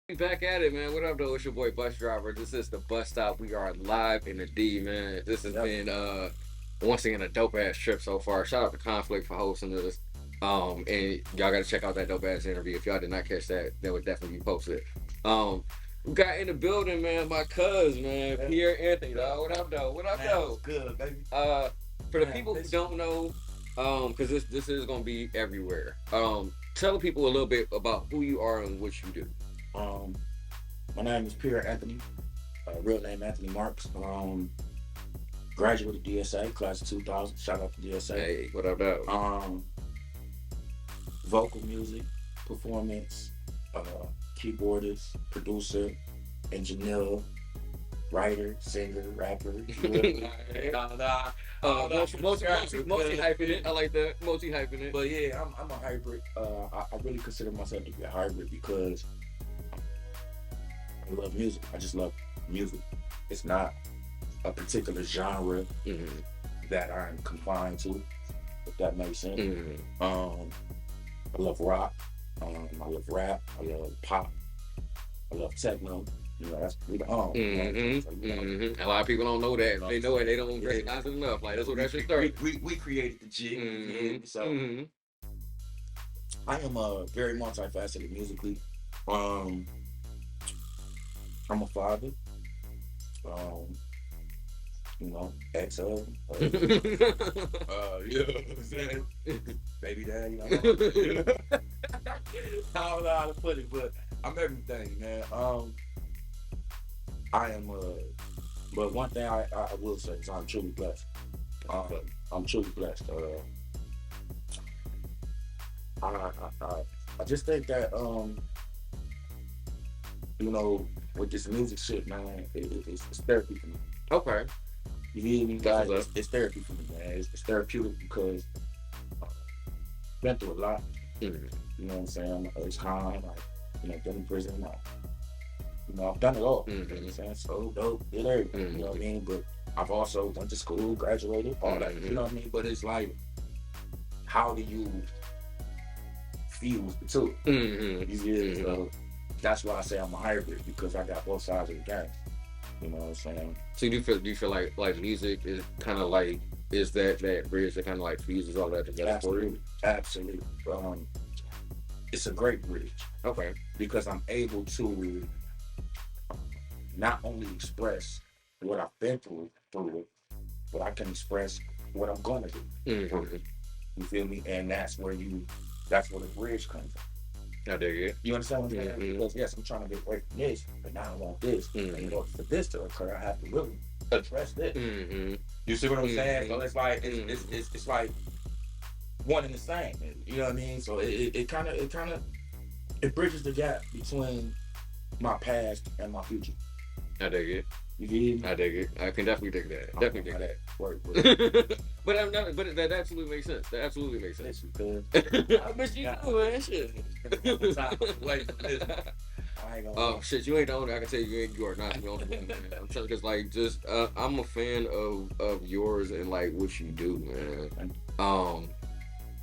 We back at it, man. What up, though? It's your boy Bus Driver. This is the bus stop. We are live in the D, man. This has been once again a dope ass trip so far. Shout out to Conflict for hosting this. And y'all gotta check out that dope ass interview. If y'all did not catch that, that would definitely be posted. Um, we got in the building, man. My cuz, man, Pierre Anthony, dog. What up, though? What up, though? Good, baby. For the people who don't know, because this is gonna be everywhere. Tell the people a little bit about who you are and what you do. Um, my name is Pierre Anthony. Real name Anthony Marks. Graduated DSA, class of 2000. Shout out to DSA. Hey, what up, though? Vocal music, performance, keyboardist, producer, engineer, writer, singer, rapper. Multi hyping it. I like that. Multi hyping it. But yeah, I'm a hybrid. I really consider myself to be a hybrid because I love music. I just love music. It's not a particular genre that I'm confined to, if that makes sense. I love rock. I love rap. I love pop. I love techno. You know, that's we own. A lot of people don't know that. They know it. They don't recognize it enough. Like that's what that should start. We created the jig. So I am very multifaceted musically. I'm a father. You know, ex-husband. You know what I'm saying? Baby dad, you know. I don't know how to put it, but I'm everything, man. I am but one thing I will say is I'm truly blessed. I'm truly blessed. I just think that you know, with this music shit, man, it's therapy for me. Okay. You hear me, guys? It's therapy for me, man. It's therapeutic because I've been through a lot. You know what I'm saying? It's time, like, you know, been in prison. You know, I've done it all. You know what I'm saying? So dope, did everything. You know what I mean? But I've also went to school, graduated, all that. You know what I mean? But it's like, how do you fuse the two? You get so that's why I say I'm a hybrid because I got both sides of the game. You know what I'm saying? So do you feel like music is kind of like is that bridge that kind of like fuses all that together for you? Absolutely. It's a great bridge. Okay. Because I'm able to not only express what I've been through it, but I can express what I'm gonna do. You feel me? And that's where the bridge comes from. I dig it. You understand what I'm saying? Because yes, I'm trying to get away from this, but now I want this. And in order for this to occur, I have to really address this. You see what I'm saying? So it's like it's like one and the same. You know what I mean? So it kind of bridges the gap between my past and my future. I dig it. You get me? I dig it. I can definitely dig that. Definitely dig that. Work. But I'm not. But that absolutely makes sense. That absolutely makes sense. I bet you do, man. Shit. Oh shit, you ain't the owner. I can tell you are not the owner. I'm trying because like just I'm a fan of yours and like what you do, man.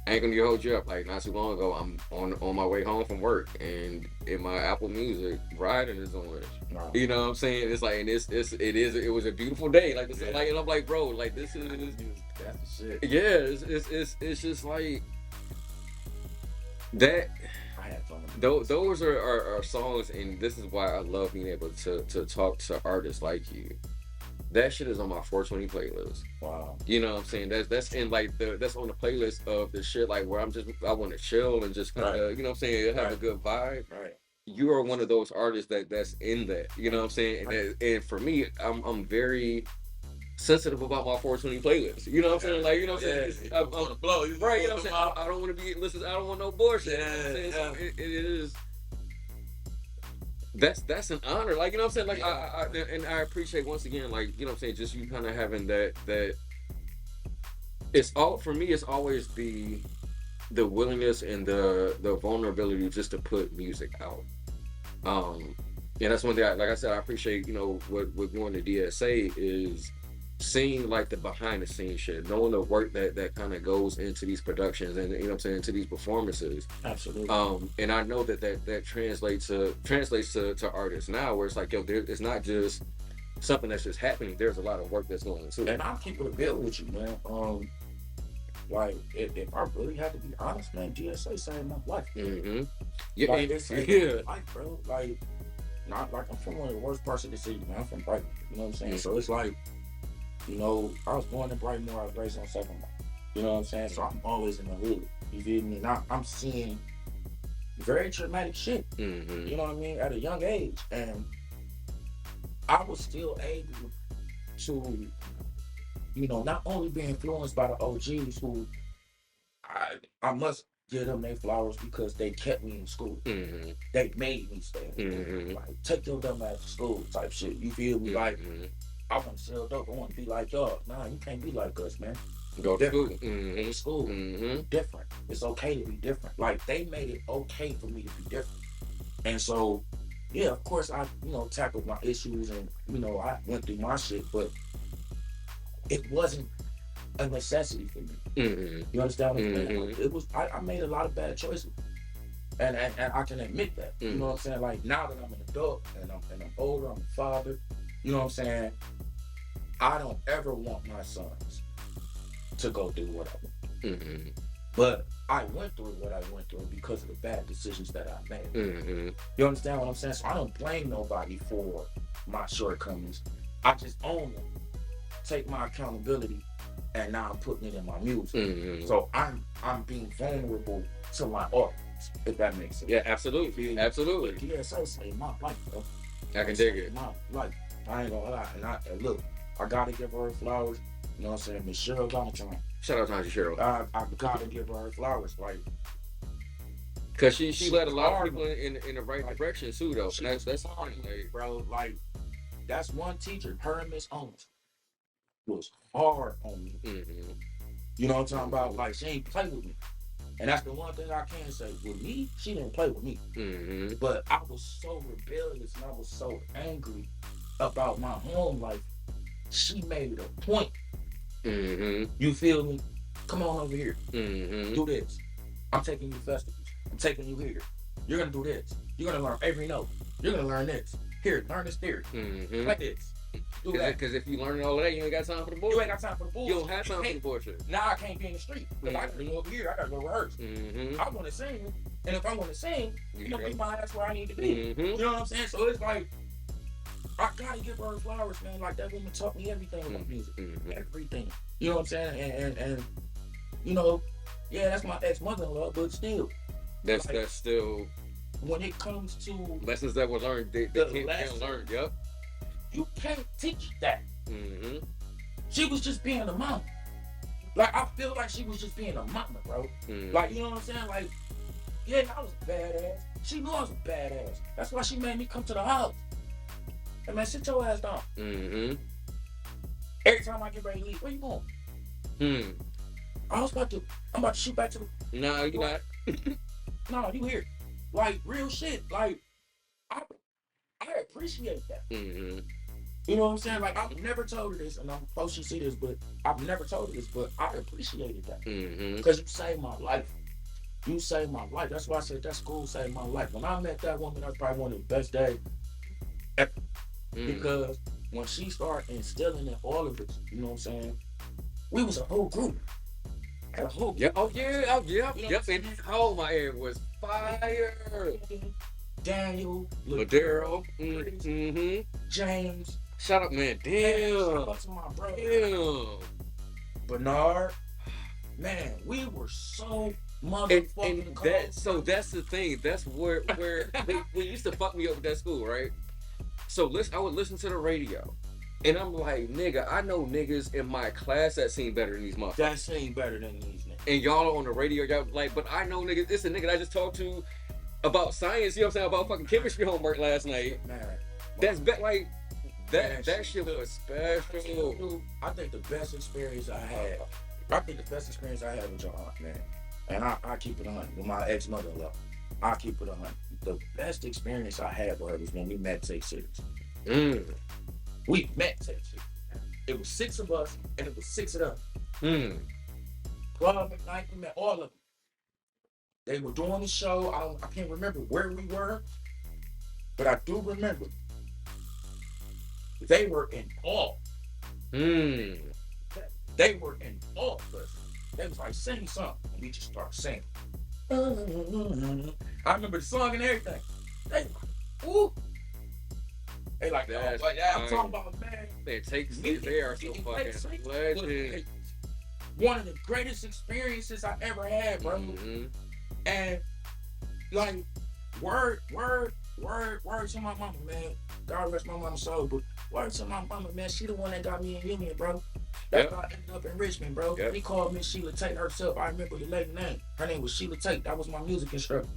I ain't gonna hold you up. Like not too long ago, I'm on my way home from work, and in my Apple Music, Riding is on. You know what I'm saying? It's like, and it was a beautiful day. Like this, like, and I'm like, bro, like this is that's the shit. Yeah, it's just like that. I had fun. Those are songs, and this is why I love being able to talk to artists like you. That shit is on my 420 playlist. Wow. You know what I'm saying? That's in like that's on the playlist of the shit like where I want to chill and just kind of you know what I'm saying, have a good vibe. Right. You are one of those artists that's in that. You know what I'm saying? And for me, I'm very sensitive about my 420 playlist. You know what I'm saying? Like, you know what I'm saying? I'm blow. Right, you know what I'm saying? I don't want to be listen, I don't want no bullshit. Yeah, so it is that's an honor. Like, you know what I'm saying? Like I appreciate once again, like, you know what I'm saying, just you kind of having that it's all for me, it's always the willingness and the vulnerability just to put music out. And that's one thing like I said, I appreciate, you know, what going to DSA is seeing like the behind the scenes shit, knowing the work that kind of goes into these productions and what I'm saying, into these performances. Absolutely. And I know that translates to artists now, where it's like, yo, it's not just something that's just happening. There's a lot of work that's going into it. And I'll keep it a bill with you, man. Like if I really had to be honest, man, GSA saved my life. Mm-hmm. Yeah, like, it saved my life, bro. Like, not like I'm from one of the worst parts of the city, man. I'm from Brighton. You know what I'm saying? Mm-hmm. So it's like, you know, I was born in Brightmore. I was raised on Second Mile. You know what I'm saying? So I'm always in the hood. You feel me? And I'm seeing very traumatic shit. Mm-hmm. You know what I mean? At a young age, and I was still able to, you know, not only be influenced by the OGs who I must give them their flowers because they kept me in school. Mm-hmm. They made me stay in school. Mm-hmm. Like, take your dumb ass to school type shit. You feel me? Mm-hmm. Like, I want to sell dope. I want to be like y'all. Nah, you can't be like us, man. Go to school. Mm-hmm. School. Mm-hmm. Different. It's okay to be different. Like, they made it okay for me to be different. And so, yeah, of course, I, you know, tackled my issues and, you know, I went through my shit, but it wasn't a necessity for me. Mm-hmm. You understand what I'm saying? Mm-hmm. It was, I made a lot of bad choices. And I can admit that. Mm-hmm. You know what I'm saying? Like, now that I'm an adult and I'm older, I'm a father, you know what I'm saying? I don't ever want my sons to go through what I went through. Mm-hmm. But I went through what I went through because of the bad decisions that I made. Mm-hmm. You understand what I'm saying? So I don't blame nobody for my shortcomings. I just own them, take my accountability, and now I'm putting it in my music. Mm-hmm. So I'm being vulnerable to my audience, if that makes sense. Yeah, absolutely. Absolutely. GSA saved my life, bro. I can dig it. My life. I ain't gonna lie. And look, I gotta give her flowers. You know what I'm saying? Miss Cheryl Valentine. Shout out to Cheryl. I gotta give her flowers, like, cause she led a lot of people in the right direction too, though. And that's hard, like, bro. Like, that's one teacher. Her and Miss Owens was hard on me. Mm-hmm. You know what I'm talking about? Like, she ain't play with me, and that's the one thing I can say. With me, she didn't play with me. Mm-hmm. But I was so rebellious and I was so angry about my home life. She made a point. Mm-hmm. You feel me? Come on over here. Mm-hmm. Do this. I'm taking you festivals. I'm taking you here. You're gonna do this. You're gonna learn every note. You're gonna learn this. Here, learn this theory. Mm-hmm. Like this. Because if you learn all of that, you ain't got time for the bullshit. You ain't got time for the bullshit. You don't have time for the bullshit. Now I can't be in the street. Because I gotta go over here. I gotta go rehearse. Mm-hmm. I wanna sing. And if I wanna sing, you know, keep my ass where I need to be. Mm-hmm. You know what I'm saying? So it's like, I gotta give her flowers, man. Like, that woman taught me everything about music. Mm-hmm. Everything. You know what I'm saying? And you know, yeah, that's my ex-mother-in-law, but still. That's still. When it comes to lessons that were learned, they can't learn. Yep. You can't teach that. Mm-hmm. She was just being a mama. Like, I feel like she was just being a mama, bro. Mm-hmm. Like, you know what I'm saying? Like, yeah, I was a badass. She knew I was a badass. That's why she made me come to the house. Hey, man, sit your ass down. Mm-hmm. Every time I get ready to leave, where you going? I'm about to shoot back to the... No, you're not. No, you here. Like, real shit. Like, I appreciate that. Mm-hmm. You know what I'm saying? Like, I've never told her this, and I'm supposed to see this, but I've never told her this, but I appreciated that. Mm-hmm. Because you saved my life. You saved my life. That's why I said that school saved my life. When I met that woman, that's probably one of the best days ever. Mm-hmm. Because when she started instilling in all of us, you know what I'm saying? We was a whole group. A whole group. Yeah. Oh, yeah. Oh, yeah. You know yep. And my air was fire. Daniel, Ladero, mm-hmm. James. Shout out, man. Damn. Shout out to my brother. Damn. Bernard. Man, we were so motherfucking and that, so that's the thing. That's where they used to fuck me up with that school, right? So I would listen to the radio. And I'm like, nigga, I know niggas in my class that sing better than these motherfuckers. That sing better than these niggas. And y'all are on the radio, y'all like, but I know niggas, it's a nigga that I just talked to about science, you know what I'm saying, about fucking chemistry homework last night. Man, that's like that shit was special. I think the best experience I had with your aunt, man. And I keep it 100 with my ex-mother-in-law. I keep it 100. The best experience I had with her was when we met Take Six. We met Take Six. It was 6 of us, and it was 6 of them. Mm. Club McKnight, we met all of them. They were doing the show. I can't remember where we were, but I do remember they were in awe. Mm. They were in awe of us. They was like, sing something. And we just started singing. I remember the song and everything. They like, ooh. They like, That's I'm talking about, man. They are so fucking legend. One of the greatest experiences I ever had, bro. Mm-hmm. And like, word to my mama, man. God rest my mama's soul, but word to my mama, man. She the one that got me in Union, bro. That's why I ended up in Richmond, bro. He called Miss Sheila Tate herself. I remember the lady name. Her name was Sheila Tate. That was my music instructor.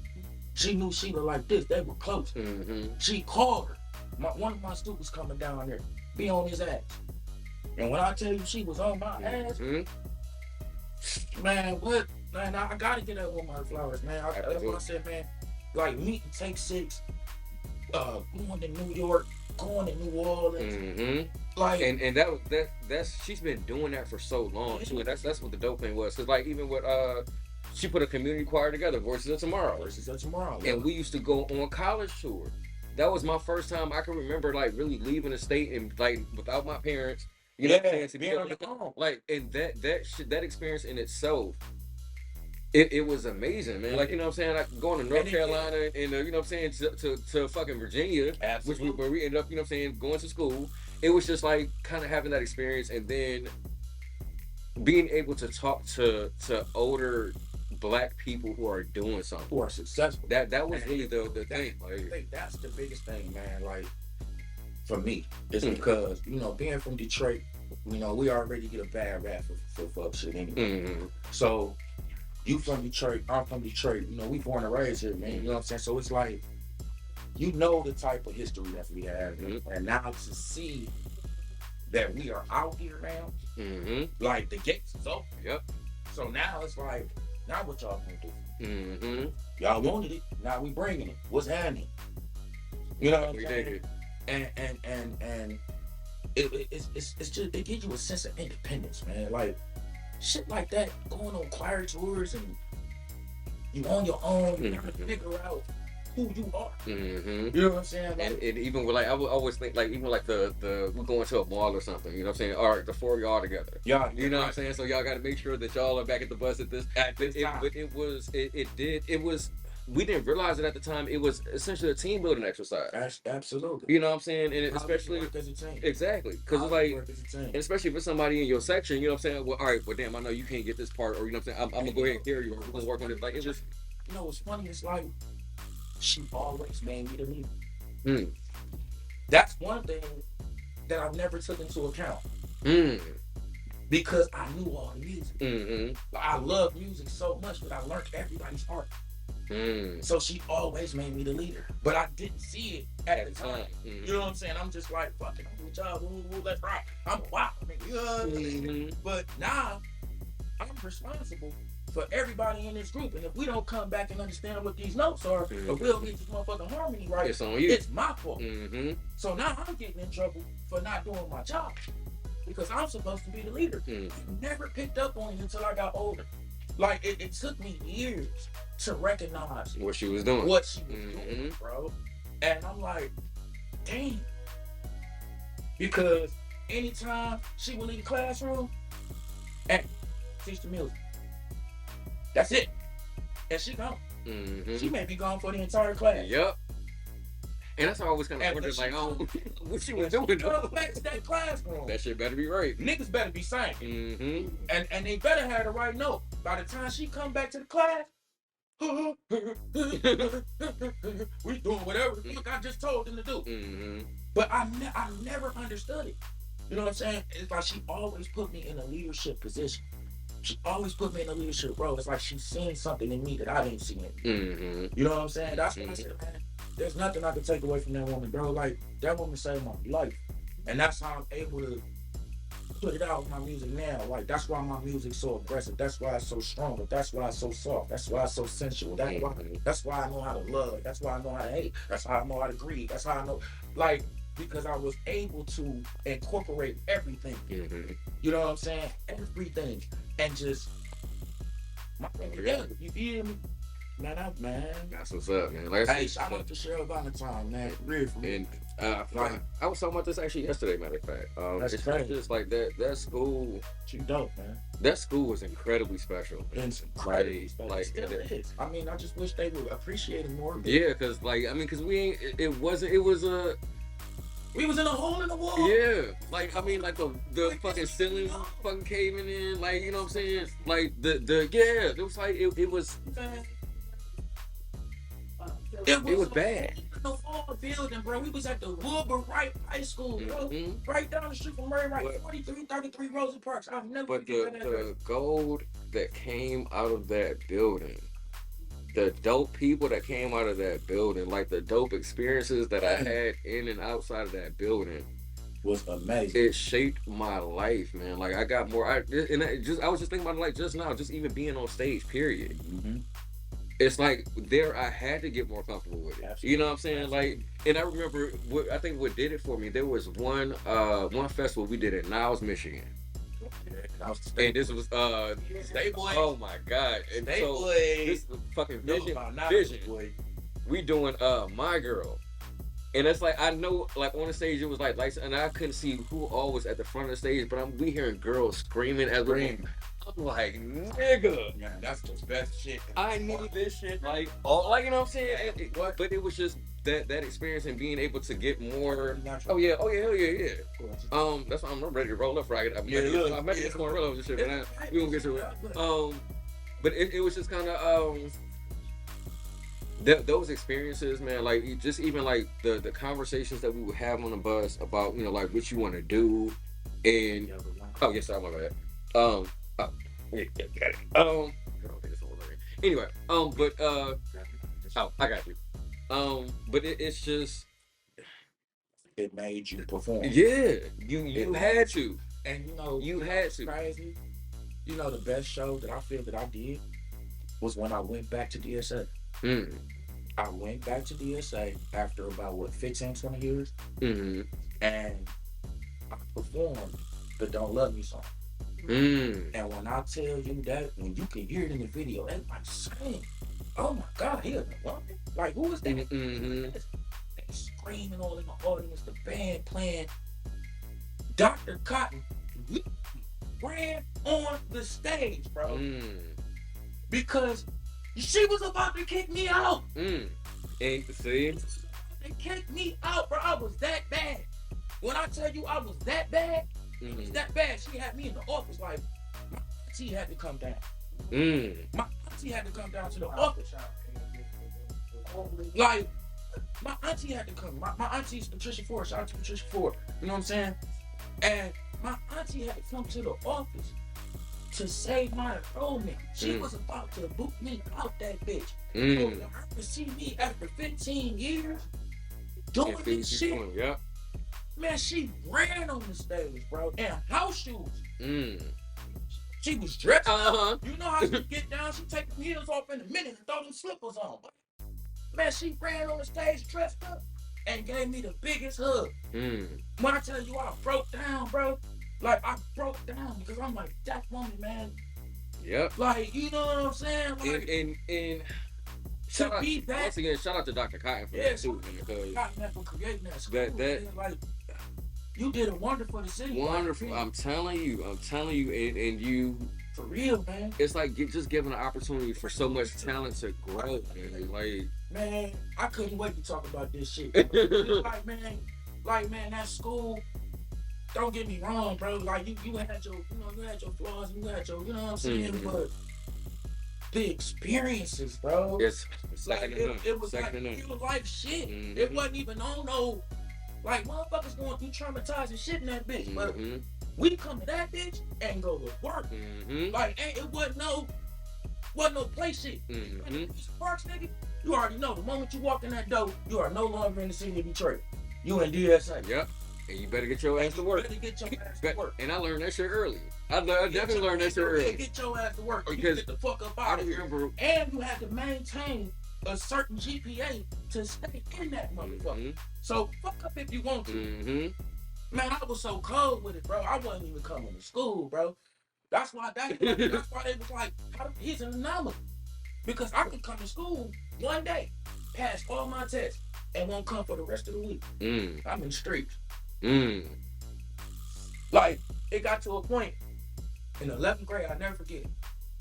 She knew Sheila like this. They were close. Mm-hmm. She called her. One of my students coming down there, be on his ass. And when I tell you she was on my ass, man, what? Man, I gotta get up with my flowers, man. That's what I said, man. Like, meet and take 6, going to New York, going to New Orleans. Mm-hmm. Like, and that's she's been doing that for so long too, and that's what the dope thing was. Cause like even with she put a community choir together, Voices of Tomorrow. And we used to go on college tour. That was my first time I can remember like really leaving the state and like without my parents. You know what I'm saying? To be on your own. Like, and that experience in itself, it was amazing, man. Like, you know what I'm saying? Like going to North Carolina and you know what I'm saying, to fucking Virginia, where we ended up, you know what I'm saying, going to school. It was just like kind of having that experience, and then being able to talk to older Black people who are doing something, who are successful. That was really the thing. Like, I think that's the biggest thing, man. Like, for me, it's because, you know, being from Detroit, you know, we already get a bad rap for fuck shit anyway. So, you from Detroit, I'm from Detroit, you know, we born and raised here, man. You know what I'm saying? So it's like, you know the type of history that we have. And now to see that we are out here now, like the gates is open. Yep. So now it's like, now what y'all gonna do? Y'all wanted it, now we bringing it. What's happening? You know what I'm saying? And it's just, it gives you a sense of independence, man. Like, shit like that, going on choir tours and you on your own, you gotta figure out who you are. You know what I'm saying? Like, and even with like, I would always think like, even like the we're going to a mall or something, you know what I'm saying? All right, the 4 of y'all together. Yeah, you know what I'm saying? So y'all got to make sure that y'all are back at the bus at this time. But it was, we didn't realize it at the time. It was essentially a team building exercise. Absolutely. You know what I'm saying? And especially work as a team. Exactly, because it's like, and especially if it's somebody in your section, you know what I'm saying? Well, all right, well, damn, I know you can't get this part, or you know what I'm saying? I'm gonna go ahead and carry you, or we're gonna work on it. Like, it was, you know what's funny? It's like, she always made me the leader. That's one thing that I never took into account. Because I knew all the music. I love music so much that I learned everybody's art. So she always made me the leader. But I didn't see it at the time. You know what I'm saying? I'm just like, fuck it, I'm with y'all, let's rock. I'm a wild nigga. You know what I'm saying? But now, I'm responsible for everybody in this group, and if we don't come back and understand what these notes are, if we don't get this motherfucking harmony right, it's on you. It's my fault. So now I'm getting in trouble for not doing my job because I'm supposed to be the leader. I never picked up on it until I got older. Like, it took me years to recognize what she was doing. Doing, bro. And I'm like, damn. Because anytime she would leave the classroom and teach the music, that's it. And she gone. She may be gone for the entire class. Yep. And that's why I always kind of wondered, like, oh, what she was doing. Go back to that classroom. That shit better be right. Niggas better be singing. And they better have the right note. By the time she come back to the class, we doing whatever the fuck I just told them to do. But I never understood it. You know what I'm saying? It's like she always put me in a leadership position. She always put me in a leadership role. It's like she's seen something in me that I didn't see in me. You know what I'm saying? That's what I said, man. There's nothing I can take away from that woman, bro. Like, that woman saved my life. And that's how I'm able to put it out with my music now. Like, that's why my music's so aggressive. That's why it's so strong. But that's why it's so soft. That's why it's so sensual. That's why I know how to love. That's why I know how to hate. That's how I know how to grieve. That's how I know. Like, because I was able to incorporate everything. Mm-hmm. You know what I'm saying? Everything. And just my thing together. You feel me? Man. That's what's up, man. Like Hey, shout out to Cheryl Valentine, man. For real. and Like, I was talking about this actually yesterday, matter of fact. That's It's crazy. just like that school. you dope, man. That school was incredibly special. It's incredibly Like, special. It still is. I mean, I just wish they would appreciate it more. Yeah, cause like I mean, cause we ain't. It wasn't. It was a. We was in a hole in the wall. Yeah, like I mean, like the fucking ceiling was fucking caving in. Like you know what I'm saying? Like the yeah, it was like it was. It was bad. The whole building, bro. We was at the Wilbur Wright High School, bro. Right down the street from Murray Wright, 4333 Rosa Parks. I've never. But the gold that came out of that building, the dope people that came out of that building, like the dope experiences that I had in and outside of that building, was amazing. It shaped my life, man. Like I got more. I was just thinking about it like just now, just even being on stage. Period. Mm-hmm. It's like there I had to get more comfortable with it. Absolutely. You know what I'm saying? Like, and I remember I think what did it for me. There was one festival we did in Niles, Michigan. And this was Stay Boy. Oh my god! And Stay so Boy. This fucking vision. We doing My Girl, and it's like I know like on the stage it was like lights, and I couldn't see who all was at the front of the stage, but we hearing girls screaming as we're. I'm like, nigga. Man, that's the best shit. I need this shit, like you know what I'm saying? But it was just that experience and being able to get more. Oh yeah, hell yeah. That's why I'm ready to roll up right. I'm ready to roll up this shit, man. We gonna get to it. But it was just kind of those experiences, man. Like just even like the conversations that we would have on the bus about like what you want to do, and oh yes, I'm my bad. Yeah, got it. I don't think it's anyway, I got you. But it's just it made you perform. Yeah, you had to, and you had to. Crazy. The best show that I feel that I did was when I went back to DSA. I went back to DSA after about 15, 20 years, and I performed the "Don't Love Me" song. And when I tell you that, when you can hear it in the video, they like saying, "Oh my God, here's the woman! Like who is that?" They screaming all in the audience, the band playing. Dr. Cotton ran on the stage, bro, because she was about to kick me out. And see, they kicked me out, bro. I was that bad. When I tell you I was that bad. It was that bad. She had me in the office like my auntie had to come down. My auntie had to come down to the office. Like my auntie had to come. My auntie's Patricia Ford. Shout out to Patricia Ford. You know what I'm saying? And my auntie had to come to the office to save my enrollment. She was about to boot me out that bitch. So for her to see me after 15 years doing this shit. Man, she ran on the stage, bro, in house shoes. She was dressed up. You know how she get down? She take them heels off in a minute and throw them slippers on. Man, she ran on the stage dressed up and gave me the biggest hug. When I tell you I broke down, bro, like I broke down because I'm like, that woman, man. Yep. Like, you know what I'm saying? Like, and to be that. Once again, shout out to Dr. Cotton for that too, because Cotton for creating that school. That like, you did a wonderful city. Wonderful. I'm telling you, and you for real, man. It's like just giving an opportunity for so much talent to grow, man. Man, I couldn't wait to talk about this shit. like man, that school. Don't get me wrong, bro. Like you had your, you had your flaws, you had your, you know what I'm saying, but the experiences, bro. It's like it was like real life shit. It wasn't even on no. Like, motherfuckers going through traumatizing shit in that bitch, but we come to that bitch and go to work. Like, it wasn't no play shit. Parks, nigga, you already know. The moment you walk in that door, you are no longer in the city of Detroit. You in DSA. Yep. And you better get your ass to work. And I learned that shit early. I definitely learned that shit early. Get your ass to work. Because you get the fuck up out of here. And you have to maintain a certain GPA to stay in that motherfucker. So fuck up if you want to. Man, I was so cold with it, bro. I wasn't even coming to school, bro. That's why they was like, he's an anomaly. Because I could come to school one day, pass all my tests, and won't come for the rest of the week. I'm in the streets. Like, it got to a point in 11th grade, I never forget it.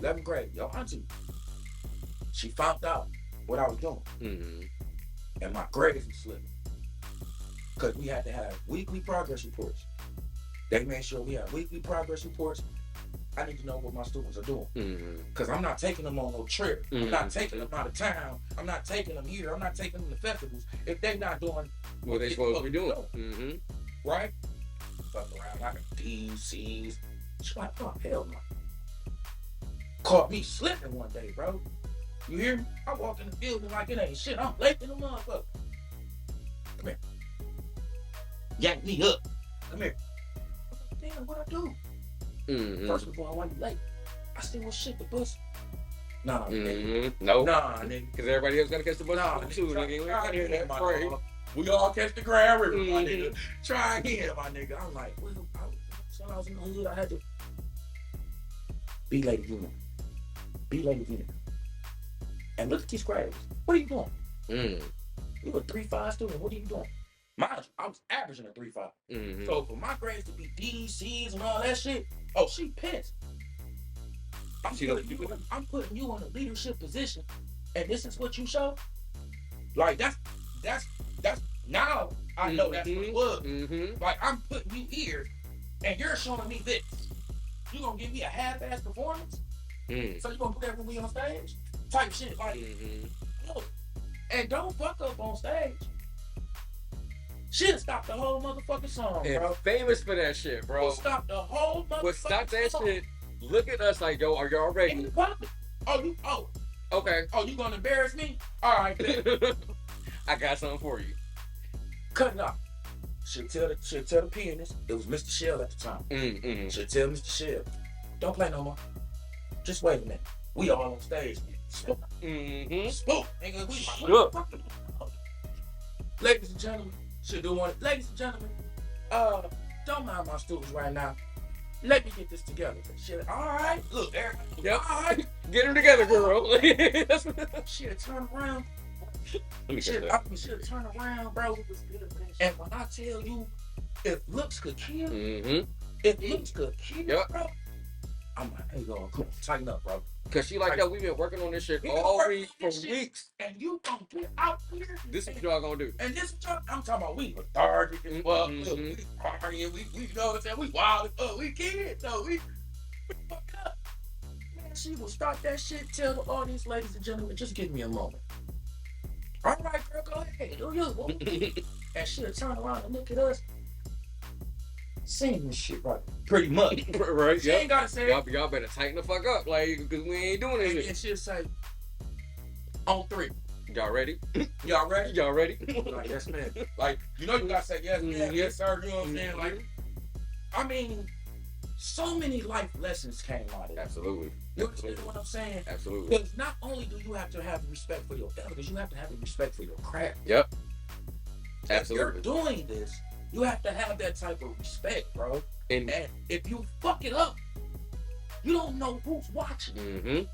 11th grade, yo, auntie, she found out what I was doing. And my grades were slipping. Because we had to have weekly progress reports. They made sure we had weekly progress reports. I need to know what my students are doing. Because I'm not taking them on no trip. I'm not taking them out of town. I'm not taking them here. I'm not taking them to festivals if they're not doing what they supposed to be doing. Right? Fuck around. I got D's, C's. She's like, oh, hell no. Caught me slipping one day, bro. You hear me? I walk in the building like it ain't shit. I'm late in the motherfucker. Come here. Yank me up. Come here. Damn, what I do? First of all, why you late? I said, well, shit, the bus. Nah, nigga. No. Nah, nigga. Because everybody else got to catch the bus too, nigga. We all catch the Grand River, my nigga. Try again, my nigga. I'm like, well, I was in the hood. I had to be late again. Be late again. And look at these grades. What are you doing? You a 3.5 student. What are you doing? Mind you, I was averaging a 3.5. So for my grades to be D's, C's, and all that shit, oh, she pissed. I'm putting you in a leadership position, and this is what you show. Like that's now I know that's what it was. Like I'm putting you here, and you're showing me this. You gonna give me a half-ass performance? So you gonna do that when we on stage? Type shit like, no. And don't fuck up on stage. She'll stop the whole motherfucking song, bro. And famous for that shit, bro. We'll stop the whole motherfucking stop that song. shit. Look at us like, yo, are y'all ready? Okay. Oh, you gonna embarrass me? All right, then. I got something for you. Cut it off. She'll tell the pianist. It was Mr. Shell at the time. She'll tell Mr. Shell, don't play no more. Just wait a minute. We all on stage. Spook. Spook. Nigga, we Ladies and gentlemen, she'll do one. Ladies and gentlemen, don't mind my students right now. Let me get this together. She'll, all right, look, Eric. Yep. All right. Get her together, girl. She'll turn around. She'll turn around, bro. And when I tell you, if looks could kill, if looks could kill, bro, I'm like, hey, yo, come on, tighten up, bro. Cause she like, yo, we've been working on this shit all week for weeks. And you gonna get out here. This is what y'all gonna do. And this is what I'm talking about. We lethargic as fuck. We partying. We you know what I'm saying? We wild as fuck. We kids, so we fucked up. Man, she will start that shit. Tell the audience, ladies and gentlemen, just give me a moment. All right, girl, go ahead. Do you? And she'll turn around and look at us. Sing this shit right. Pretty much. Right, She ain't gotta say y'all better tighten the fuck up, like, cause we ain't doing this. And she'll say, on 3. Y'all ready? Y'all ready? Y'all ready? Like, yes, man. Like, you know you gotta say yes, man, yes, sir. You know what I'm saying? Like, I mean, so many life lessons came out of it. Absolutely. You understand what I'm saying? Absolutely. Because not only do you have to have respect for your elders, you have to have respect for your craft. Yep. Absolutely. If you're doing this, you have to have that type of respect, bro. And if you fuck it up, you don't know who's watching.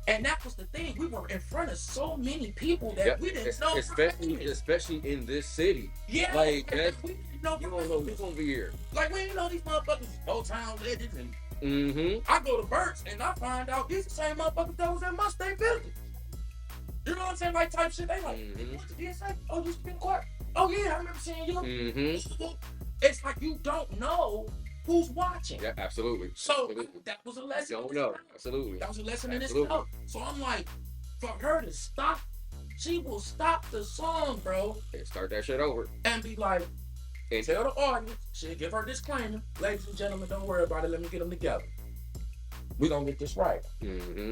And that was the thing. We were in front of so many people that we didn't know. Especially in this city. Yeah. Like, we didn't know. You don't know who's gonna be here. Like, we didn't know these motherfuckers was Motown legends. And I go to Burt's and I find out these the same motherfuckers that was in my state building. You know what I'm saying? Like, type shit. They like, you went to DSA? Oh, you used to be in the choir? Oh, yeah, I remember seeing you. It's like you don't know who's watching. Yeah, absolutely. So that was a lesson. Don't know. Absolutely. That was a lesson in itself. So I'm like, for her to stop, she will stop the song, bro. And start that shit over. And be like, tell the audience, she'll give her disclaimer. Ladies and gentlemen, don't worry about it. Let me get them together. We're going to get this right.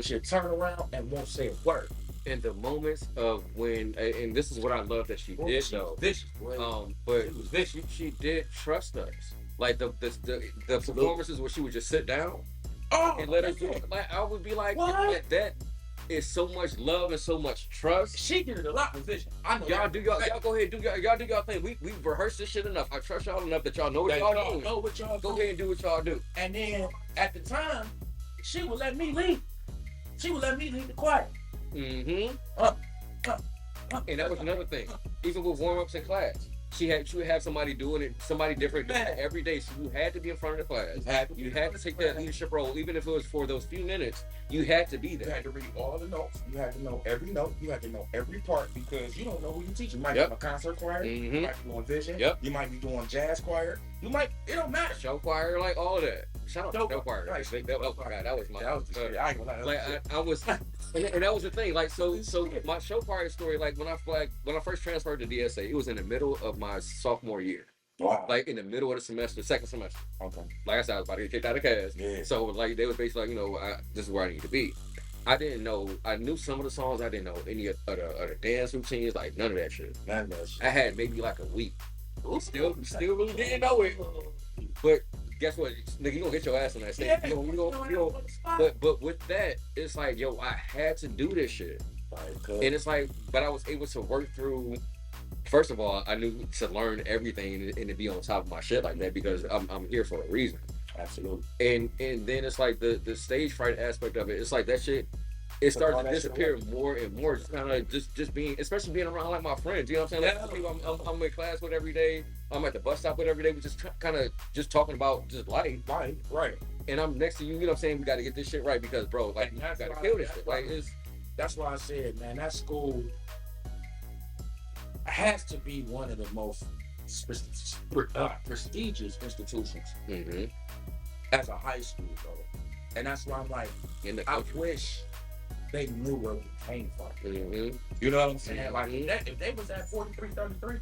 She'll turn around and won't say a word. In the moments of when, and this is what I love that she did though. Vicious, but it was vicious. She did trust us. Like the performances where she would just sit down and let us do it. Like I would be like, it's so much love and so much trust. She did it a lot with vision. I know y'all do y'all go ahead y'all do y'all thing. We rehearsed this shit enough. I trust y'all enough that y'all know what y'all doing. Know what y'all go ahead and do what y'all do. And then at the time, she would let me lead. She would let me lead the choir. And that was another thing. Even with warm-ups in class, she would have somebody doing it, somebody different doing it every day. So you had to be in front of the class. You had to take that leadership role, even if it was for those few minutes. You had to be there. You had to read all the notes. You had to know every note. You had to know every part because you don't know who you teach. You might be doing a concert choir. You might be doing vision. You might be doing jazz choir. You might. It don't matter. Show choir, like all of that. Shout out to show choir. Right. That was my. That was the shit. I ain't gonna lie. Like I was. And that was the thing, like so my show choir story, like when I first transferred to DSA, it was in the middle of my sophomore year. Wow. Like in the middle of the semester, second semester. Okay. Like I said, I was about to get kicked out of class. Yeah. So like they was basically like, this is where I need to be. I didn't know. I knew some of the songs. I didn't know any of the dance routines. Like none of that shit. I had maybe like a week. Still really didn't know it. But guess what, nigga, you gonna get your ass on that stage. Yeah, you know. But with that, it's like, yo, I had to do this shit. Right, and it's like, but I was able to work through. First of all, I knew to learn everything and to be on top of my shit like that because I'm here for a reason. Absolutely. And then it's like the stage fright aspect of it. It's like that shit. It started to disappear more and more. Just kind of just being, especially being around like my friends. You know what I'm saying? Like people I'm in class with every day. I'm at the bus stop with every day. We just kind of just talking about just life. Right. And I'm next to you. You know what I'm saying? We got to get this shit right because, bro, like you got to kill this shit. Like that's why I said, man, that school has to be one of the most prestigious institutions as a high school, bro. And that's why I'm like, I wish they knew where we came from. You know what I'm saying? Like if they was at 4333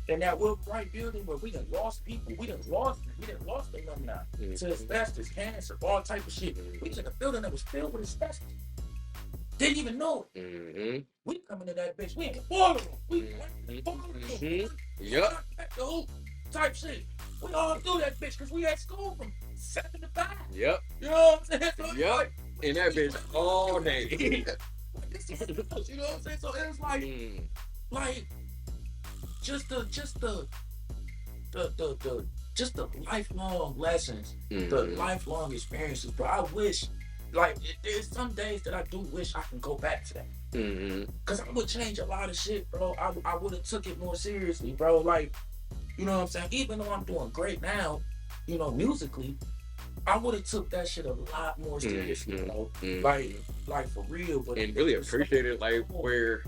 in that Will Wright building where we done lost people, we done lost alumni to asbestos, cancer, all type of shit. We was in a building that was filled with asbestos. Didn't even know it. We come into that bitch. We in the boiler room. We Yep. The hoop type shit. We all do that bitch because we at school from 7 to 5. Yep. You know what I'm saying? So yep. Like, in that bitch all day. You know what I'm saying? So it was like just the lifelong lessons, the lifelong experiences. Bro, I wish. Like, there's some days that I do wish I can go back to that. Because I would change a lot of shit, bro. I would have took it more seriously, bro. Like, you know what I'm saying? Even though I'm doing great now, you know, musically, I would have took that shit a lot more seriously, bro. Like for real. But and really appreciated, like, where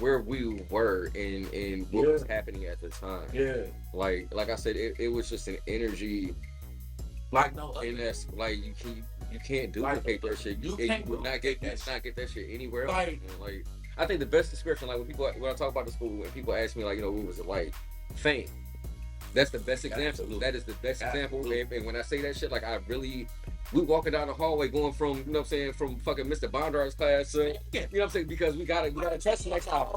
we were and what was happening at the time. Yeah. Like I said, it was just an energy. Like no other. And that's, like, you can't duplicate that shit. You would not get that shit anywhere else. Like I think the best description, like when I talk about the school and people ask me, like, you know, what was it like? Fame. That's the best example. Absolutely. That is the best example. And when I say that shit, like we walking down the hallway going from, you know what I'm saying, from fucking Mr. Bondar's class to, you know what I'm saying, because we gotta test the next time.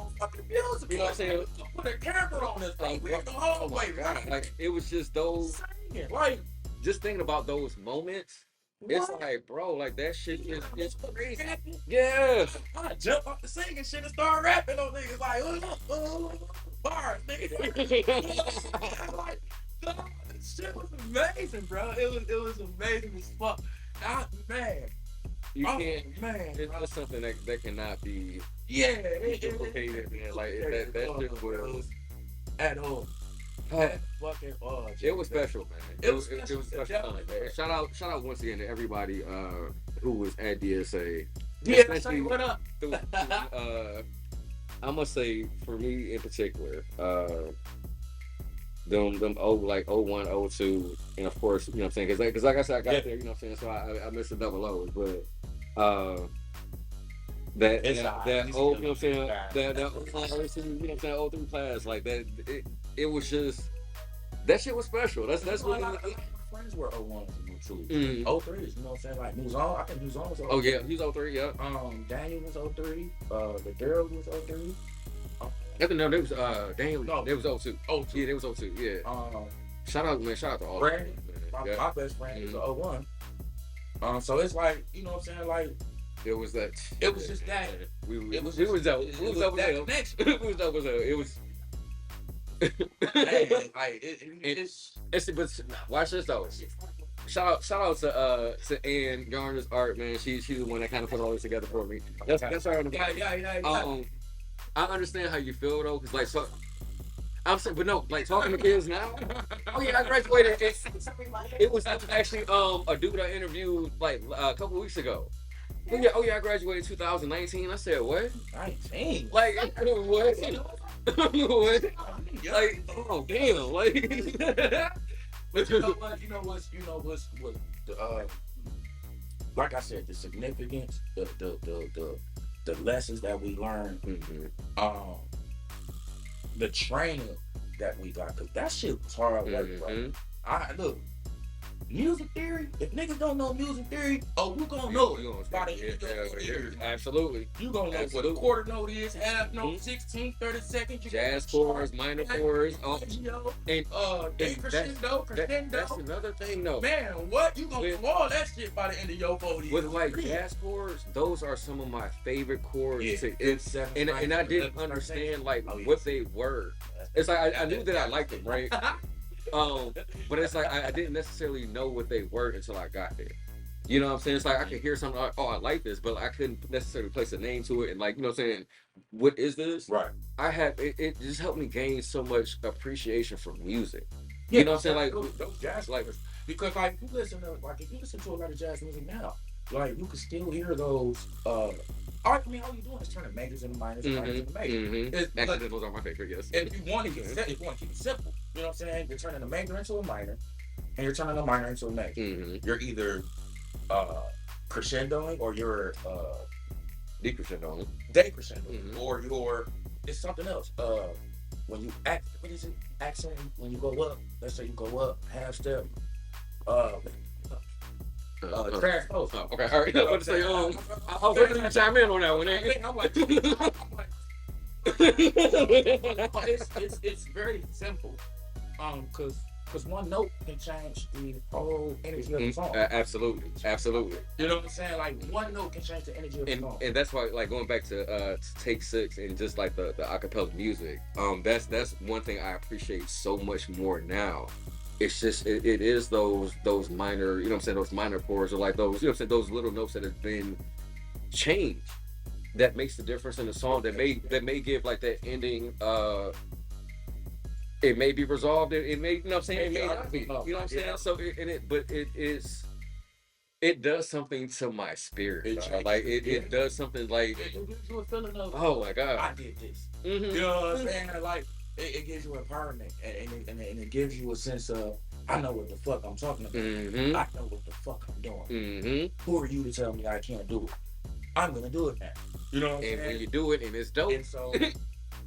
You know what I'm saying? Put a camera on this thing. We in the hallway, right? Like it was just those, like, just thinking about those moments. It's like, bro, like that shit is crazy. Yeah. I jump off the singing shit and start rapping on niggas like, bars, nigga. Like, this shit was amazing, bro. It was amazing as fuck. Man. You can't, man. It's just something that cannot be duplicated, man. Like that shit was at all. Fucking it was special, man. It was special time, man. Shout out once again to everybody who was at DSA. Yeah, say what up. I must say, for me in particular, them 01, 02, and of course, you know what I'm saying, because like I said, I got there, you know what I'm saying, so I missed the double O's, but that old, you know what I'm saying, that you know what I'm saying, 03 class, like that, it was just, that shit was special. That's what my friends were 01 and 02. 03s, you know what I'm saying, like Nuzon, I think Nuzon was 03. Oh yeah, he's 03, yeah. Daniel was 03, the girl was 03. I think no, there was Daniel, no, there was 02. 02. Yeah, there was 02, yeah. Shout out to all of them. My best friend was 01. So it's like, you know what I'm saying, like, It was that. It was just that. We was dope. It was that connection. We was dope as hell. It was. Man, like it's But watch this though. Shout out to Ann Garner's art, man. She's the one that kind of put all this together for me. That's her. Yeah. I understand how you feel though, cause like so. I'm saying, but no, like talking to kids now. Oh yeah, I graduated. It was actually a dude I interviewed like a couple weeks ago. Oh yeah, I graduated 2019. I said what? 19. Like what? What? Like oh damn! Like. But you know what's the like I said, the significance, the lessons that we learned, the training that we got, cause that shit was hard work, bro. I look. Music theory. If niggas don't know music theory, you gonna know it by the end of the year. Absolutely. You gonna know what a quarter note is, half note, 16, 30 seconds. Jazz chords, minor chords, and crescendo. That's another thing, though. Man, what you gonna do all that shit by the end of your 40 years? With like jazz chords, those are some of my favorite chords. Yeah. And I didn't understand like what they were. It's like I knew that I liked them, right? But it's like I didn't necessarily know what they were until I got there. You know what I'm saying? It's like I could hear something like, oh, I like this, but I couldn't necessarily place a name to it. And like, you know what I'm saying? What is this? Right. It just helped me gain so much appreciation for music. You know what I'm saying? Like those jazz like, because like if you listen to a lot of jazz music now, like you can still hear those all you doing is turning majors into minors, minors into majors. Actually, those are my favorite, yes. If you want to keep it simple, you know what I'm saying? You're turning a major into a minor, and you're turning a minor into a major. You're either crescendoing or you're decrescendoing, or it's something else. When you what is it? Accent when you go up. Let's say you go up half step. Transpose. Oh, okay, all right. I was say, I'll let you chime in on that one. I'm like, it's very simple. Because one note can change the whole energy of the song. Absolutely. You know what I'm saying? Like one note can change the energy of the song. And that's why, like going back to Take 6 and just like the acapella music. That's one thing I appreciate so much more now. It's just it is those minor, you know what I'm saying, those minor chords or like those, you know what I'm saying, those little notes that have been changed that makes the difference in the song, that may give like that ending it may be resolved, it may, you know what I'm saying, it may not be, you know what I'm saying? So it does something to my spirit. It does something like it gives you a feeling of, oh my god, I did this. You know what I'm saying? Like it gives you empowerment and it gives you a sense of, I know what the fuck I'm talking about. I know what the fuck I'm doing. Who are you to tell me I can't do it? I'm gonna do it now. You know what I'm saying? And when you do it and it's dope. And so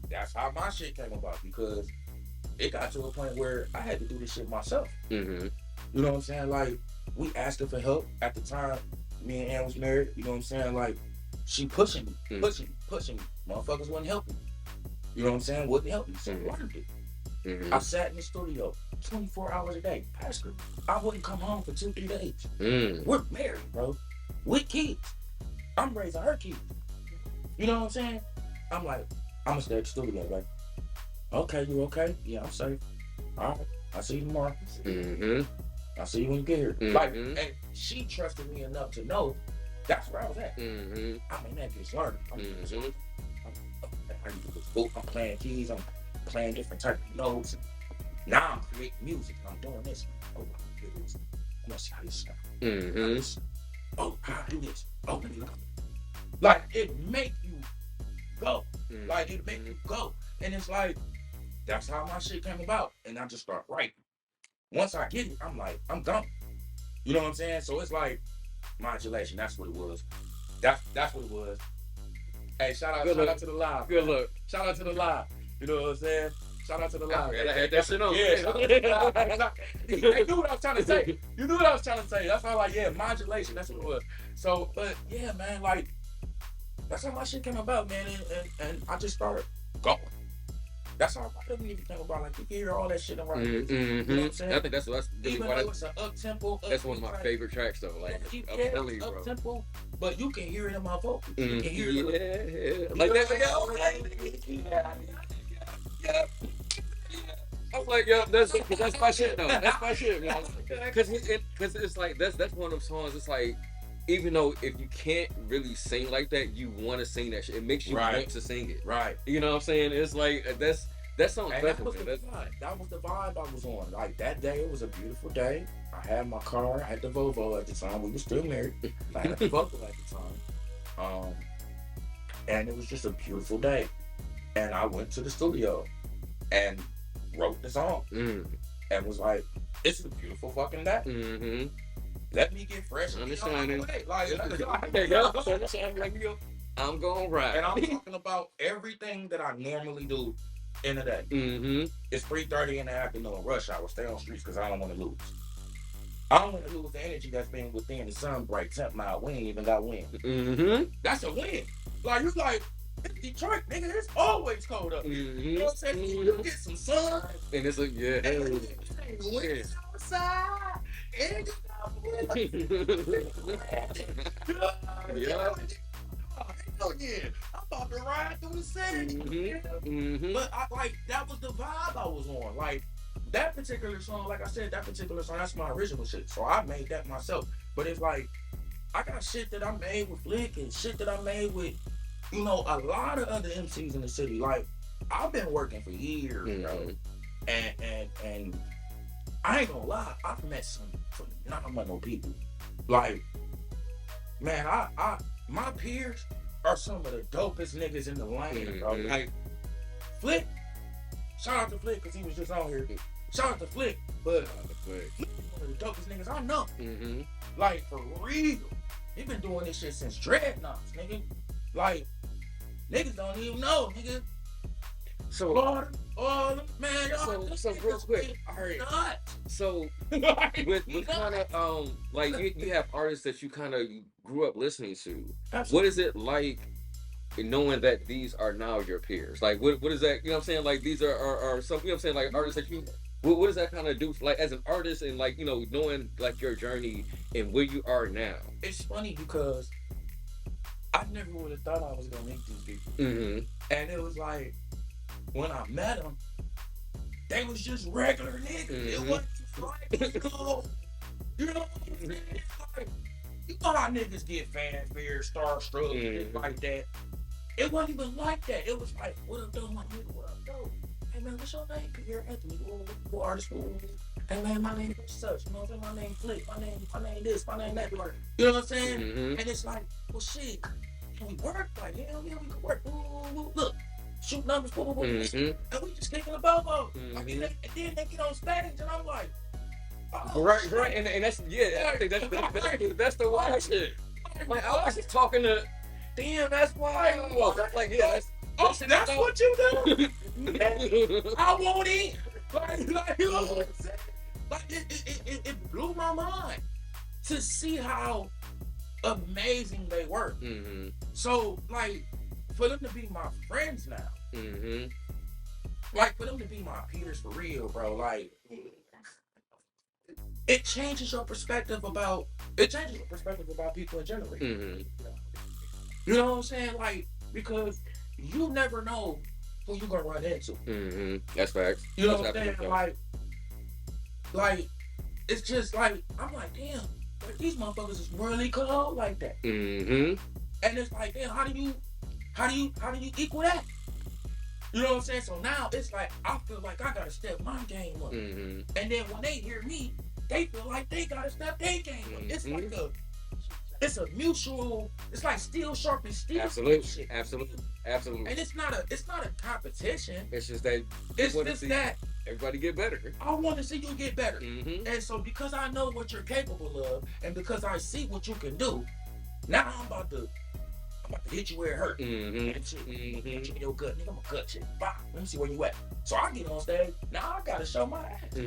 that's how my shit came about, because it got to a point where I had to do this shit myself. You know what I'm saying? Like we asked her for help at the time. Me and Ann was married. You know what I'm saying? Like she pushing me. Motherfuckers wasn't helping. You know what I'm saying? Wouldn't help me. So I learned it. I sat in the studio 24 hours a day. Pastor, I wouldn't come home for 2-3 days. We're married, bro. With kids. I'm raising her kids. You know what I'm saying? I'm like, I'm gonna stay at the studio, right? Okay, you okay? Yeah, I'm safe. All right, I'll see you tomorrow. I'll see you when you get here. Like, and she trusted me enough to know that's where I was at. I mean, that bitch learning. I'm playing keys, I'm playing different type of notes. Now I'm creating music. I'm doing this. Oh, I'm gonna see how this sounds. Oh, how I do this? Oh, let me look. Like it make you go. Like it make you go. And it's like, that's how my shit came about. And I just start writing. Once I get it, I'm like, I'm gone. You know what I'm saying? So it's like modulation. That's what it was. That's what it was. Hey, shout out to the live. Good luck. Shout out to the live. You know what I'm saying? Shout out to the live. I had that shit on. Yeah. They knew what I was trying to say. You knew what I was trying to say. That's why I'm like, yeah, modulation. That's what it was. So, but yeah, man, like, that's how my shit came about, man. And I just started going. That's all I don't even think about. Like you hear all that shit around. Mm-hmm. You know what I'm saying? I think that's really even why though it's an up tempo. that's one of my favorite tracks though. Like it's up tempo, but you can hear it in my vocals. You can hear it. Like that. Yeah. I'm like, yo, that's my shit though. That's my shit, man. Because it's like that's one of them songs. It's like, even though if you can't really sing like that, you want to sing that shit. It makes you want to sing it. Right. You know what I'm saying? It's like that song. That was the vibe. That was the vibe I was on. Like that day, it was a beautiful day. I had my car. I had the Volvo at the time. We were still married. I had the Volvo at the time. And it was just a beautiful day. And I went to the studio and wrote the song and was like, "It's a beautiful fucking day. Mm-hmm. Let me get fresh and get on my way." I'm going right. And I'm talking about everything that I normally do in a day. Mm-hmm. It's 3:30 in the afternoon, rush hour. Stay on streets because I don't want to lose. I don't want to lose the energy that's been within the sun bright temp mile. We ain't even got wind. Mm-hmm. That's a win. Like you like. It's Detroit, nigga. It's always cold up here. You know what I'm saying? You get some sun. And it's like, yeah. Wind outside. And yeah. I'm about to ride through the city. But that was the vibe I was on. Like, that particular song, like I said, that's my original shit. So I made that myself. But it's like, I got shit that I made with Flick and shit that I made with, a lot of other MCs in the city. Like, I've been working for years, bro. And I ain't gonna lie, I've met some phenomenal people. Like, man, my peers are some of the dopest niggas in the lane, bro. Like, Flick, shout out to Flick, because he was just on here. Shout out to Flick, but Flick is one of the dopest niggas I know. Like, for real. He been doing this shit since Dreadnoughts, nigga. Like, niggas don't even know, nigga. So, man, so real quick, all right. So, with kind of like you have artists that you kind of grew up listening to. Absolutely. What is it like knowing that these are now your peers? Like, what is that? You know what I'm saying? Like, these are some. You know what I'm saying? Like artists that you. What does that kind of do, like as an artist, and like knowing like your journey and where you are now? It's funny because I never would have thought I was gonna meet these people, and it was like when I met them, they was just regular niggas. It wasn't like you know what I'm saying? Like, you know how niggas get fanfare, starstruck, shit like that. It wasn't even like that. It was like, what up, though, my nigga? What up, though? Hey man, what's your name? Pierre Anthony. What artist? Hey man, my name is such. You know what I'm saying? My name Flick. My name this. My name that. You know what I'm saying? And it's like, well, shit. Can we work? Like, hell yeah, we can work. Look, shoot numbers. And we just kicking a bobo. And then they get on stage, and I'm like, oh, right. And that's I think that's the wild shit. Like I was just talking to. Damn, that's why. Like that's what you do. I want it. Like, you know what I'm saying? Like it blew my mind to see how amazing they were. So like for them to be my friends now, like for them to be my peers for real, bro. Like it changes your perspective about people in general. You know what I'm saying? Like because you never know who you gonna run into. That's facts. You know what I'm saying? Like, it's just like I'm like, damn, like these motherfuckers is really cold like that. And it's like, damn, how do you equal that? You know what I'm saying? So now it's like I feel like I gotta step my game up. And then when they hear me, they feel like they gotta step their game up. It's like it's a mutual. It's like steel sharpens steel. Absolutely. And it's not a competition. It's just that. It's just that everybody get better. I want to see you get better. And so because I know what you're capable of, and because I see what you can do, now I'm about to hit you where it hurt. Hit you in your gut, nigga. I'm gonna cut you. Bop. Let me see where you at. So I get on stage. Now I gotta show my ass.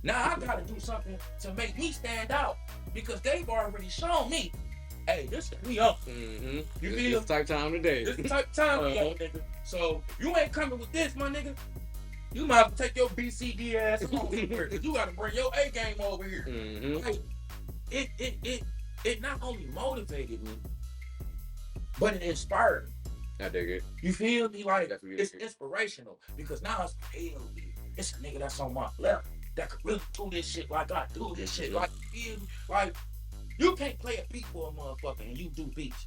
Now I gotta do something to make me stand out because they've already shown me. Hey, this is me up. You feel? This type time today. This type time we up, nigga. So you ain't coming with this, my nigga. You might have to take your BCD ass over here. You got to bring your A game over here. Mm-hmm. Like, it not only motivated me, but it inspired me. I dig it. You feel me? Like, it's inspirational because now it's hell, it's a nigga that's on my left that could really do this shit like I do this shit. Like, you feel me? Like, you can't play a beat for a motherfucker and you do beats.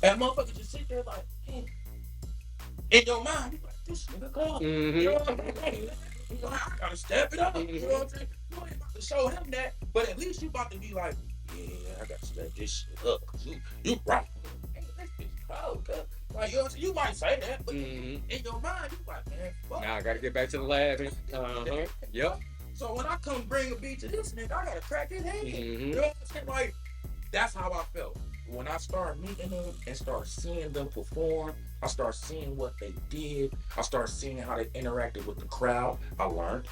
And motherfucker just sit there like, hey. In your mind, you like, this nigga cold. You know what I'm saying? I gotta step it up. You know what I'm saying? You ain't about to show him that, but at least you about to be like, yeah, I gotta step this shit up. Cause you right. Hey, this bitch cold, cuz. Like, you know what I'm saying? You might say that, but in your mind, you like, man, fuck. Now I gotta get back to the lab. Yep. So when I come bring a beat to this nigga, I gotta crack his head. You know what I'm saying? Like, that's how I felt. When I started meeting them and started seeing them perform, I started seeing what they did. I started seeing how they interacted with the crowd. I learned,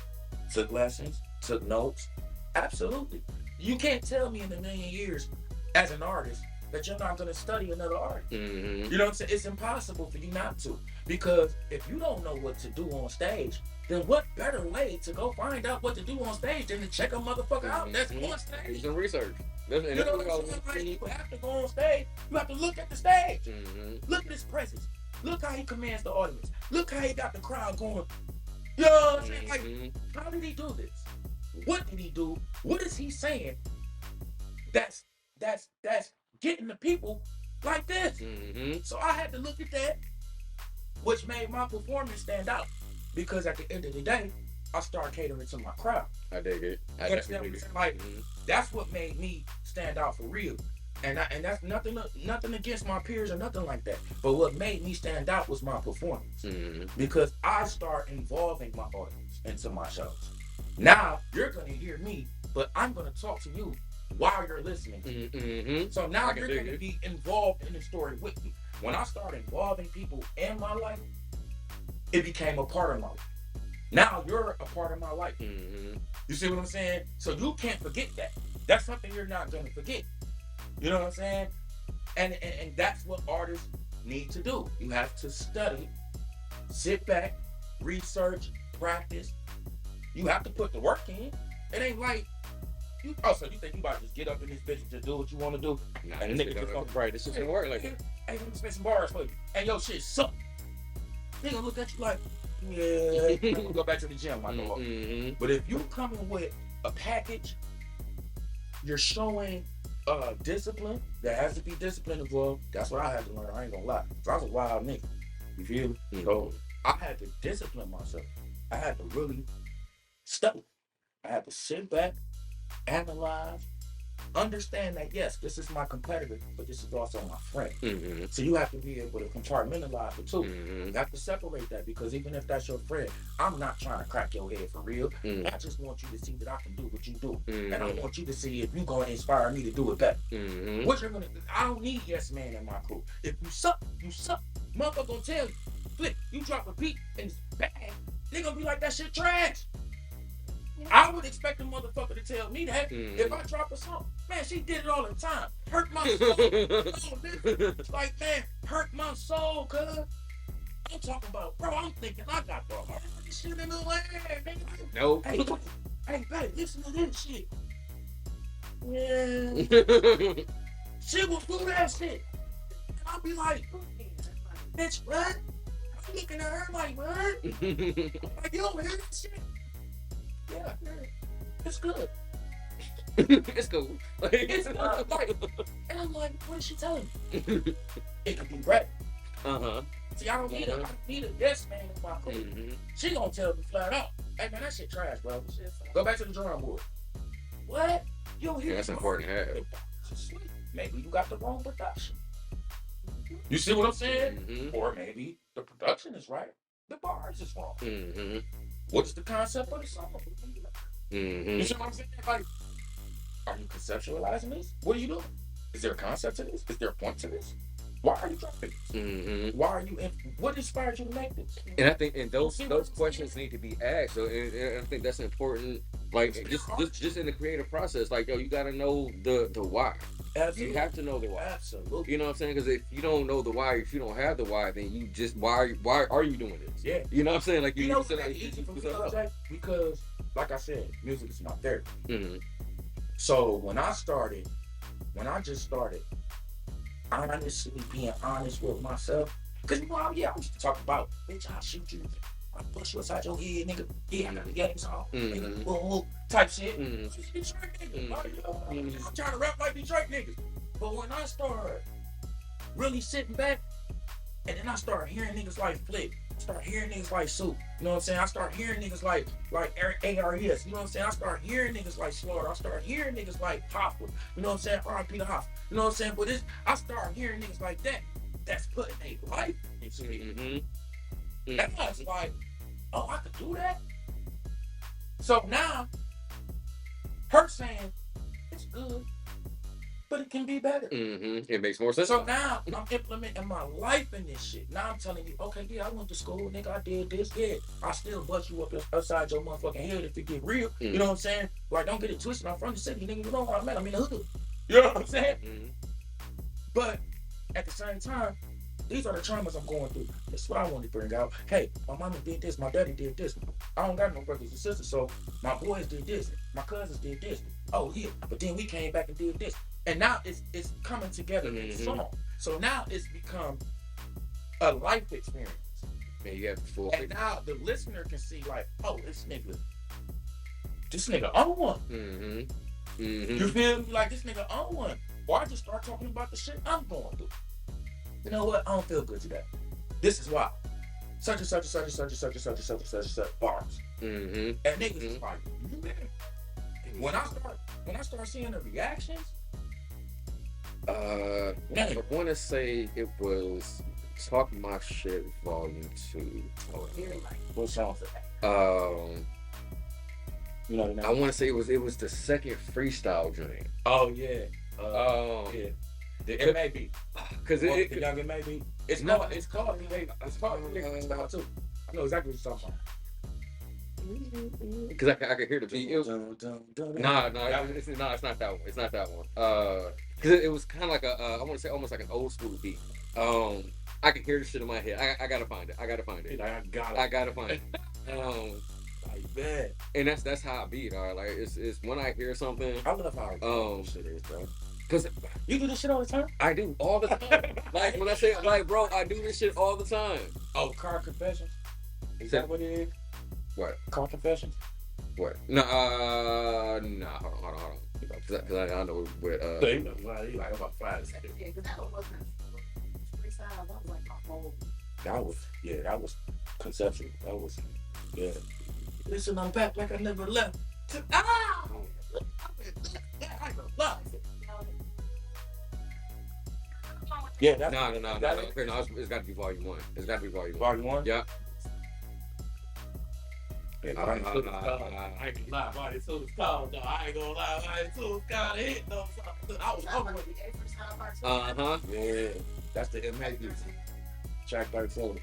took lessons, took notes. Absolutely. You can't tell me in a million years as an artist that you're not going to study another artist. You know what I'm saying? It's impossible for you not to. Because if you don't know what to do on stage, then what better way to go find out what to do on stage than to check a motherfucker out that's on stage? Do some research. You know what I'm saying? Like, you have to go on stage. You have to look at the stage. Look at his presence. Look how he commands the audience. Look how he got the crowd going. You know what I'm saying? Like, how did he do this? What did he do? What is he saying? That's getting the people like this. So I had to look at that, which made my performance stand out. Because at the end of the day, I started catering to my crowd. I dig it. I definitely dig it. Like, that's what made me stand out for real. And that's nothing against my peers or nothing like that. But what made me stand out was my performance. Because I start involving my audience into my shows. Now, you're going to hear me, but I'm going to talk to you while you're listening. So now you're going to be involved in the story with me. When I start involving people in my life, it became a part of my life. Now you're a part of my life. You see what I'm saying? So you can't forget that. That's something you're not going to forget. You know what I'm saying? And that's what artists need to do. You have to study, sit back, research, practice. You have to put the work in. It ain't like, so you think you about to just get up in this bitch and just do what you want to do? Nah, and the nigga just gonna write. This shit gonna work like that. Hey, let me spit some bars for you. And yo, shit suck. Nigga look at you like, yeah, go back to the gym, my dog. But if you coming with a package, you're showing discipline. There has to be discipline involved. That's what I had to learn. I ain't gonna lie. So I was a wild nigga. You feel me? So I had to discipline myself. I had to really study. I had to sit back, analyze, understand that yes, this is my competitor, but this is also my friend. So you have to be able to compartmentalize the two. You have to separate that because even if that's your friend, I'm not trying to crack your head for real. I just want you to see that I can do what you do, and I want you to see if you're gonna inspire me to do it better. What you're gonna do? I don't need yes man in my crew. If you suck, you suck. Motherfucker gonna tell you. Flip, you drop a beat and it's bad. They gonna be like that shit trash. I would expect a motherfucker to tell me that if I drop a song. Man, she did it all the time. Hurt my soul. Like, man, hurt my soul, cuz. I'm talking about, bro, I'm thinking I got the hardest shit in the land, nigga. Nope. Hey, babe, listen to this shit. Yeah. She will do that shit. And I'll be like, bitch, what? I'm looking at her like, what? Like, you don't hear this shit? Yeah, it's good. It's cool. It's good. Like, and I'm like, what is she telling me? It could be right. See, I don't need a yes man in my crew. She gonna tell me flat out, hey man, that shit trash, bro. Go back to the drawing board. What? You don't hear that's important to have. Maybe you got the wrong production. You see what I'm saying? Or maybe the production is right, the bars is wrong. What is the concept of the song? You see what I'm saying? Like, are you conceptualizing this? What are you doing? Is there a concept to this? Is there a point to this? Why are you dropping this? Why are you? What inspired you to make this? And I think those questions need to be asked. So and I think that's important. Like just in the creative process, like yo, you gotta know the why. Absolutely. You have to know the why. Absolutely. You know what I'm saying? Because if you don't know the why, if you don't have the why, then you just why are you doing this? Yeah. You know what I'm saying? Like you know what's easy for me, OJ? Because like I said, music is my therapy. Mm-hmm. So when I just started honestly being honest with myself, because I used to talk about, bitch, I'll shoot you. I'll push you aside your head, nigga. Yeah, I got the games on. Nigga, type shit. Detroit niggas. I'm trying to rap like Detroit niggas. But when I started really sitting back, and then I started hearing niggas like Flip, start hearing niggas like Soup, you know what I'm saying? I start hearing niggas like ARS, you know what I'm saying? I start hearing niggas like Slaughter, I start hearing niggas like Papa, you know what I'm saying? R.I.P. the Hoff, you know what I'm saying? But I start hearing niggas like that, that's putting a life into me. And I was like, oh, I could do that? So now, her saying, it's good, but it can be better. It makes more sense. So now I'm implementing my life in this shit. Now I'm telling you, okay, yeah, I went to school, nigga, I did this, yeah. I still bust you up upside your motherfucking head if it get real. You know what I'm saying? Like, don't get it twisted. I'm from the city, nigga. You know what I'm at? I'm in the hood. You know what I'm saying? But at the same time, these are the traumas I'm going through. That's what I want to bring out. Hey, my mama did this, my daddy did this. I don't got no brothers and sisters, so my boys did this, my cousins did this. Oh yeah, but then we came back and did this. And now it's coming together in song. So now it's become a life experience. And you have full. And now the listener can see like, oh, this nigga on one. You feel me? Like this nigga on one. Or I just start talking about the shit I'm going through. You know what? I don't feel good today. This is why. Such and such and such and such and such and such and such and such and such bars. And niggas is like, when I start seeing the reactions. I want to say it was Talk My Shit Volume 2. What song? You know, I want to say it was the second freestyle joint. Oh yeah. Yeah. It may be. Cause the young it may be. It's called freestyle too. I know exactly what you're talking about. Cause I could hear the beat. Nah, it's not that one. It's not that one. Cause it was kind of like I want to say almost like an old school beat. I can hear the shit in my head. I gotta find it. I gotta find it. I gotta find it. Like that. And that's how I beat. All right, like it's when I hear something. I love how shit is, bro. Cause you do this shit all the time. I do all the time. Like when I say like, bro, I do this shit all the time. Oh, car confessions. Is that what it is? What? Car confessions. What? No, hold on. Because I know what. You like about 5 seconds. That was conceptual. That was, yeah. Listen, I'm back like I never left. I love it. Yeah, that's no. It's got to be volume 1. It's got to be volume 1. Volume 1? Yeah. I ain't gonna lie, Volume 2 is cold though. I ain't gonna lie, Volume 2 is kind of hit though. I was over with it. Yeah, that's the MA track 34.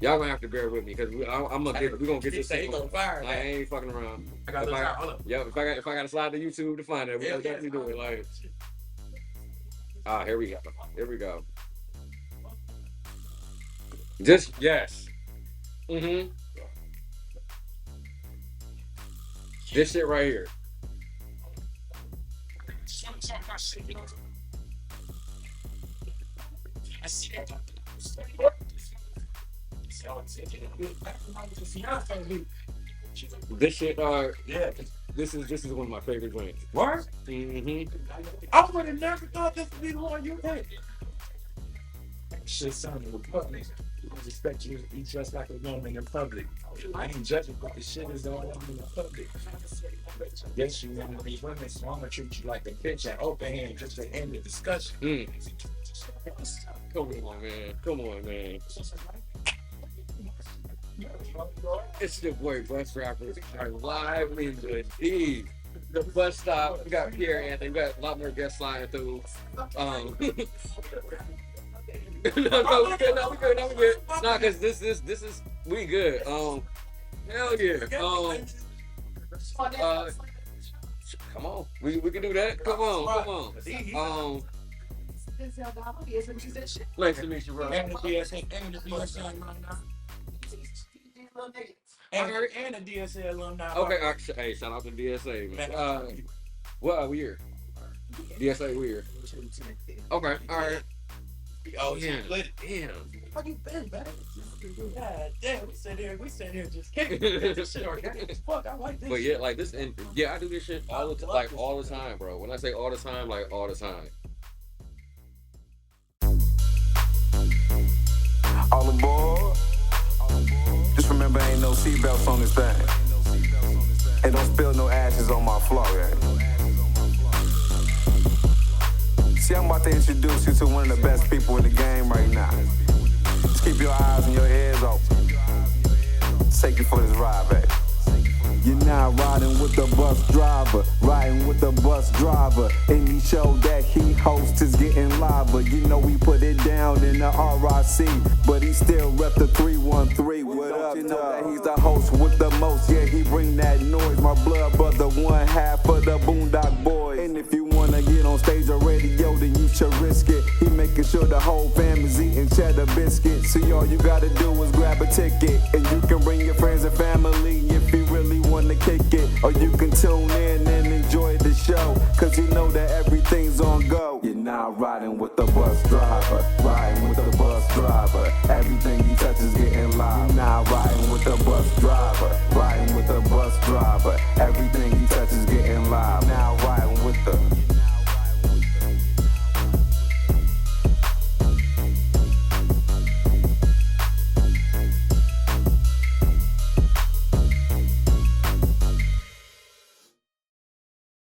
Y'all gonna have to bear with me because we're gonna get this. I ain't fucking around. If I gotta slide to YouTube to find it, we'll definitely do it. Like, here we go. Just yes. This shit right here. This shit, yeah. This is one of my favorite joints. What? I would have never thought this would be the one you picked. Shit sounded repugnant. I expect you to be dressed like a woman in public. I ain't judging, but the shit is all in public. Yes, you want to be women, so I'm gonna treat you like a bitch and open hand just to end the discussion. Come on, man. It's your boy Bus Rappers are live in the D. The bus stop. We got Pierre Anthony. We got a lot more guests flying through. No, we good. No, we good. No, we good. Nah, cause this is we good. Hell yeah. Uh, come on. We can do that. Come on, come on. Nice to meet you, bro. And the DSA, and the DSA alumni. And the DSA alumni. Okay, hey, shout out to DSA, man. What we here? DSA, we here. Okay, all right. Oh Yeah, damn. How you been, man? God damn, we sat here just kicking this shit organic as fuck. I like this. But yeah, like this, and yeah, I do this shit all the like all the time, bro. When I say all the time, like all the time. All aboard. Just remember, ain't no seatbelts on this thing. And don't spill no ashes on my floor, yeah. See, I'm about to introduce you to one of the best people in the game right now. Just keep your eyes and your ears open. Take you for this ride, baby. You're not riding with the bus driver, riding with the bus driver. Any show that he hosts is getting liver. You know we put it down in the RIC, but he still rep the 313. What up, you know that he's the host with the most? Yeah, he bring that noise. My blood brother, one half of the Boondock Boys. And if you wanna get on stage or radio, then you should risk it. He making sure the whole family's eating cheddar biscuits. See, all you gotta do is grab a ticket, and you can bring your friends and family if you really wanna kick it. Or you can tune in and enjoy the show, cause you know that everything's on go. You're not riding with the bus driver.